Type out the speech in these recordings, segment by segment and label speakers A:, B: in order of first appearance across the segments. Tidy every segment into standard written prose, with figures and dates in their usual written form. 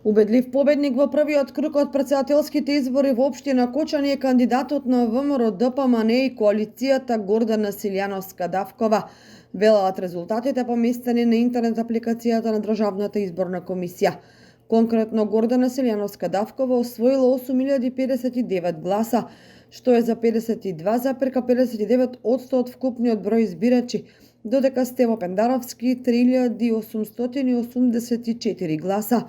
A: Убедлив победник во првиот круг од претседателските избори во општина Кочани е кандидатот на ВМРО ДПМН и коалицијата Гордана Силјановска-Давкова, велат резултатите поместени на интернет апликацијата на Државната изборна комисија. Конкретно, Гордана Силјановска-Давкова освоила 8059 гласа, што е за 52,59% од вкупниот број избирачи, додека Стево Пендаровски 3884 гласа,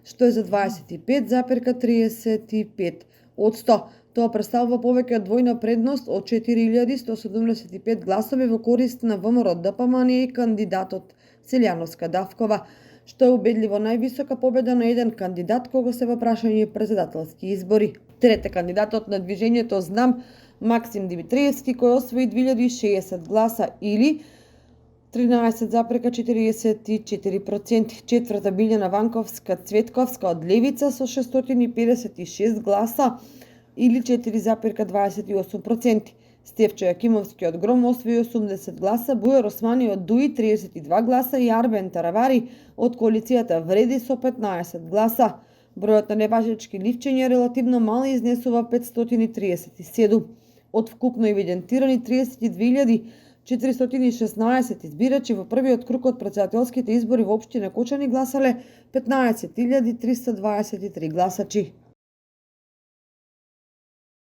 A: што е за 25,35%. Тоа представува повеќе од двојна предност од 4175 гласови во корист на ВМРО ДПМН и кандидатот Силјановска-Давкова, што е убедливо највисока победа на еден кандидат кога се во прашање претседателски избори. Трет е кандидатот на движењето Знам Максим Димитриевски, кој освои 2060 гласа или 13,44%. Четврта Билјана Ванковска-Цветковска од Левица со 656 гласа или 4,28%. Стефчо Јакимовски од Гром освои 80 гласа, Бујар Османи од Дуи 32 гласа и Арбен Таравари од коалицијата Вреди со 15 гласа. Бројот на неважечки ливчења е релативно мал и изнесува 537. Од вкупно евидентирани 32.416 избирачи во првиот круг од претседателските избори во општина Кочани гласале 15.323 гласачи.